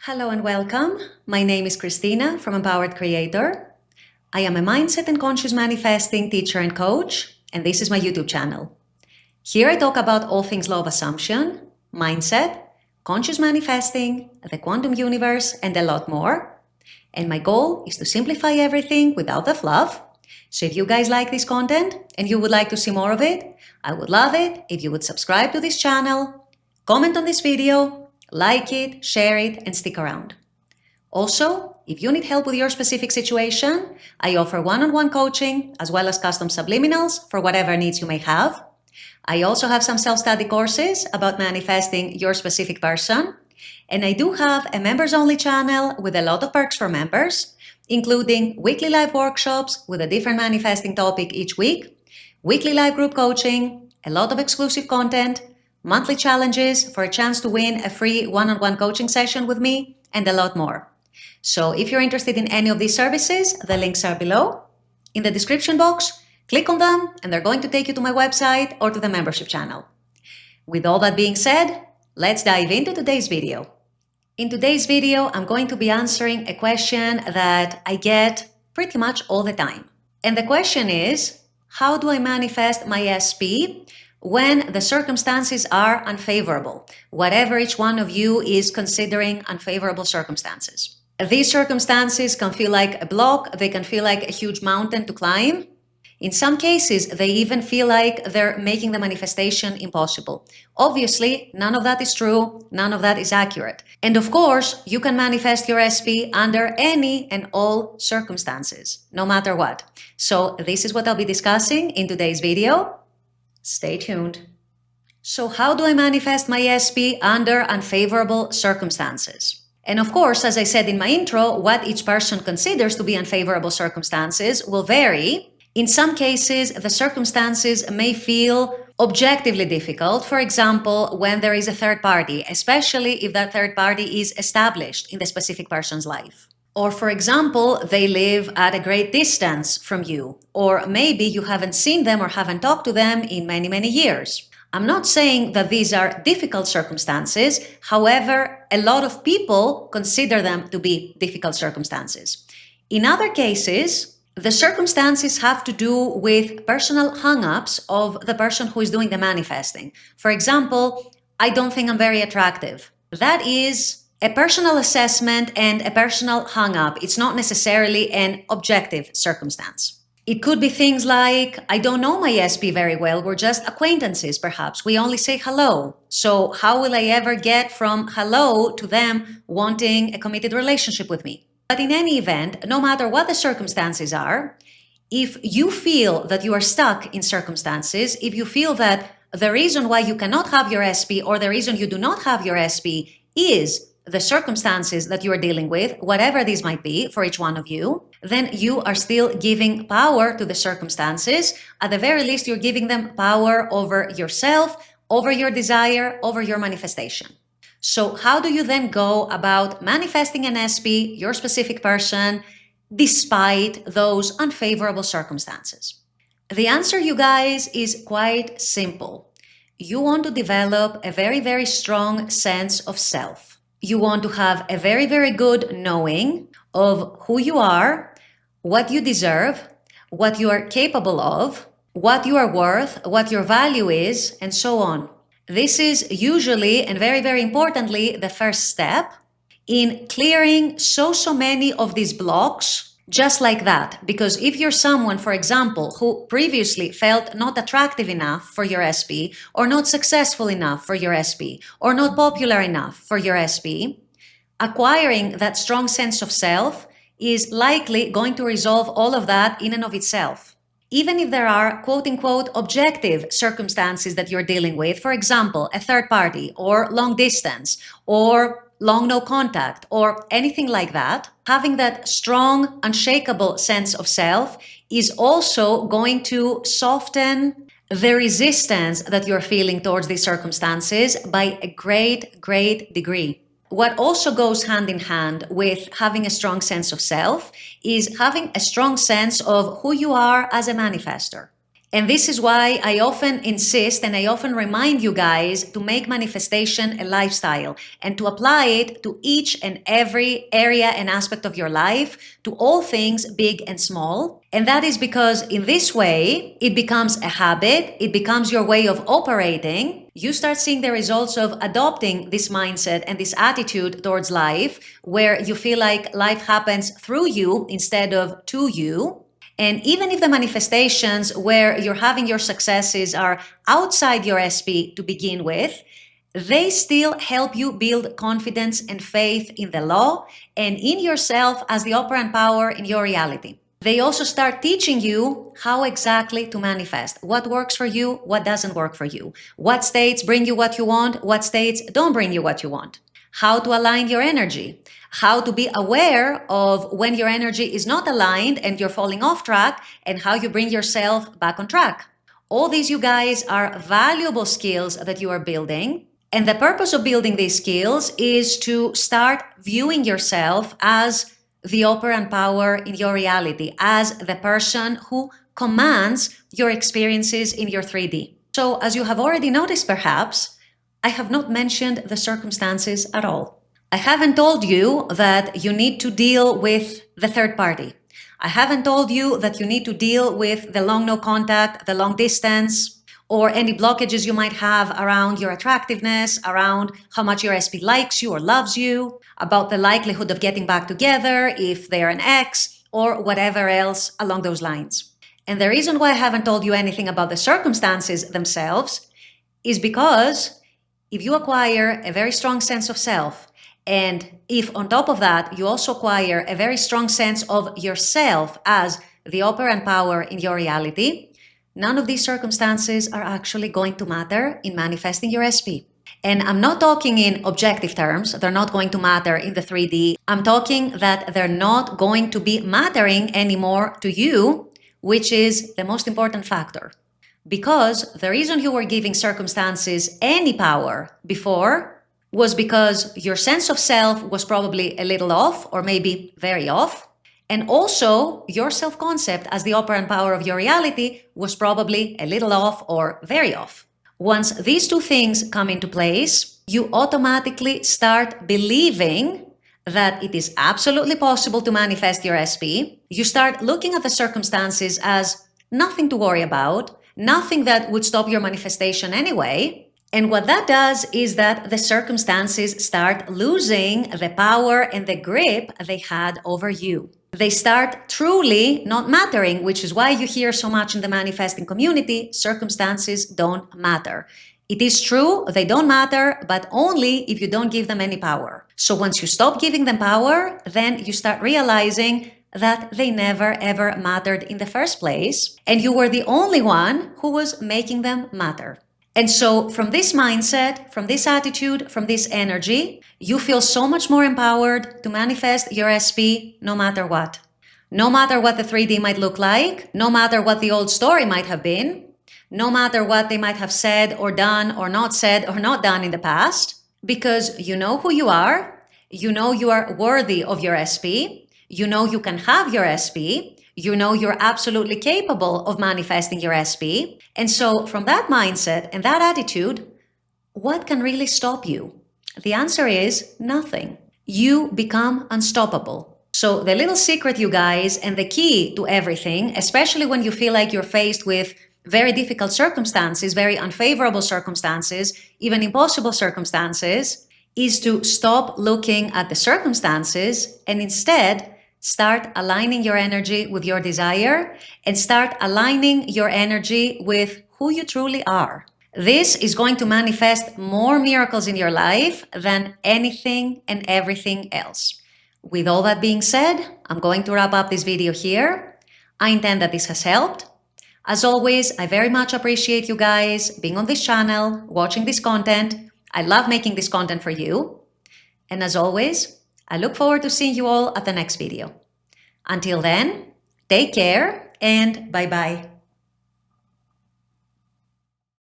Hello and welcome. My name is Christina from Empowered Creator. I am a mindset and conscious manifesting teacher and coach, and this is my YouTube channel. Here I talk about all things law of assumption, mindset, conscious manifesting, the quantum universe, and a lot more. And my goal is to simplify everything without the fluff. So if you guys like this content and you would like to see more of it, I would love it if you would subscribe to this channel, comment on this video, like it, share it, and stick around. Also, if you need help with your specific situation, I offer one-on-one coaching as well as custom subliminals for whatever needs you may have. I also have some self-study courses about manifesting your specific person. And I do have a members-only channel with a lot of perks for members, including weekly live workshops with a different manifesting topic each week, weekly live group coaching, a lot of exclusive content, monthly challenges for a chance to win a free one-on-one coaching session with me, and a lot more. So if you're interested in any of these services, the links are below. In the description box, click on them and they're going to take you to my website or to the membership channel. With all that being said, let's dive into today's video. In today's video, I'm going to be answering a question that I get pretty much all the time. And the question is, how do I manifest my SP when the circumstances are unfavorable, whatever each one of you is considering unfavorable circumstances? These circumstances can feel like a block, they can feel like a huge mountain to climb. In some cases, they even feel like they're making the manifestation impossible. Obviously, none of that is true, none of that is accurate. And of course, you can manifest your SP under any and all circumstances, no matter what. So this is what I'll be discussing in today's video. Stay tuned. So how do I manifest my SP under unfavorable circumstances? And of course, as I said in my intro, what each person considers to be unfavorable circumstances will vary. In some cases, the circumstances may feel objectively difficult, for example, when there is a third party, especially if that third party is established in the specific person's life. Or for example, they live at a great distance from you, or maybe you haven't seen them or haven't talked to them in many, many years. I'm not saying that these are difficult circumstances. However, a lot of people consider them to be difficult circumstances. In other cases, the circumstances have to do with personal hang-ups of the person who is doing the manifesting. For example, I don't think I'm very attractive. That is a personal assessment and a personal hang-up. It's not necessarily an objective circumstance. It could be things like, I don't know my SP very well, we're just acquaintances perhaps, we only say hello. So how will I ever get from hello to them wanting a committed relationship with me? But in any event, no matter what the circumstances are, if you feel that you are stuck in circumstances, if you feel that the reason why you cannot have your SP or the reason you do not have your SP is the circumstances that you are dealing with, whatever these might be for each one of you, then you are still giving power to the circumstances. At the very least, you're giving them power over yourself, over your desire, over your manifestation. So how do you then go about manifesting an SP, your specific person, despite those unfavorable circumstances? The answer, you guys, is quite simple. You want to develop a very, very strong sense of self. You want to have a very, very good knowing of who you are, what you deserve, what you are capable of, what you are worth, what your value is, and so on. This is usually, and very, very importantly, the first step in clearing so many of these blocks just like that. Because if you're someone, for example, who previously felt not attractive enough for your SP, or not successful enough for your SP, or not popular enough for your SP, acquiring that strong sense of self is likely going to resolve all of that in and of itself. Even if there are quote-unquote objective circumstances that you're dealing with, for example, a third party, or long distance, or long no contact, or anything like that, having that strong, unshakable sense of self is also going to soften the resistance that you're feeling towards these circumstances by a great, great degree. What also goes hand in hand with having a strong sense of self is having a strong sense of who you are as a manifester. And this is why I often insist and I often remind you guys to make manifestation a lifestyle and to apply it to each and every area and aspect of your life, to all things big and small. And that is because in this way, it becomes a habit, it becomes your way of operating. You start seeing the results of adopting this mindset and this attitude towards life, where you feel like life happens through you instead of to you. And even if the manifestations where you're having your successes are outside your SP to begin with, they still help you build confidence and faith in the law and in yourself as the operant power in your reality. They also start teaching you how exactly to manifest, what works for you, what doesn't work for you, what states bring you what you want, what states don't bring you what you want, how to align your energy, how to be aware of when your energy is not aligned and you're falling off track, and how you bring yourself back on track. All these, you guys, are valuable skills that you are building. And the purpose of building these skills is to start viewing yourself as the operant power in your reality, as the person who commands your experiences in your 3D. So, as you have already noticed, perhaps, I have not mentioned the circumstances at all. I haven't told you that you need to deal with the third party. I haven't told you that you need to deal with the long no contact, the long distance, or any blockages you might have around your attractiveness, around how much your SP likes you or loves you, about the likelihood of getting back together if they're an ex, or whatever else along those lines. And the reason why I haven't told you anything about the circumstances themselves is because if you acquire a very strong sense of self, and if on top of that you also acquire a very strong sense of yourself as the operant power in your reality, none of these circumstances are actually going to matter in manifesting your SP. And I'm not talking in objective terms, they're not going to matter in the 3D. I'm talking that they're not going to be mattering anymore to you, which is the most important factor. Because the reason you were giving circumstances any power before was because your sense of self was probably a little off, or maybe very off. And also, your self-concept as the operant power of your reality was probably a little off or very off. Once these two things come into place, you automatically start believing that it is absolutely possible to manifest your SP. You start looking at the circumstances as nothing to worry about, nothing that would stop your manifestation anyway. And what that does is that the circumstances start losing the power and the grip they had over you. They start truly not mattering, which is why you hear so much in the manifesting community, circumstances don't matter. It is true, they don't matter, but only if you don't give them any power. So once you stop giving them power, then you start realizing that they never ever mattered in the first place, and you were the only one who was making them matter. And so from this mindset, from this attitude, from this energy, you feel so much more empowered to manifest your SP no matter what. No matter what the 3D might look like, no matter what the old story might have been, no matter what they might have said or not done in the past, because you know who you are, you know you are worthy of your SP, you know you can have your SP, you know you're absolutely capable of manifesting your SP. And so from that mindset and that attitude, what can really stop you? The answer is nothing. You become unstoppable. So the little secret, you guys, and the key to everything, especially when you feel like you're faced with very difficult circumstances, very unfavorable circumstances, even impossible circumstances, is to stop looking at the circumstances and instead start aligning your energy with your desire and start aligning your energy with who you truly are. This is going to manifest more miracles in your life than anything and everything else. With all that being said, I'm going to wrap up this video here. I intend that this has helped. As always, I very much appreciate you guys being on this channel, watching this content. I love making this content for you. And as always, I look forward to seeing you all at the next video. Until then, take care and bye-bye.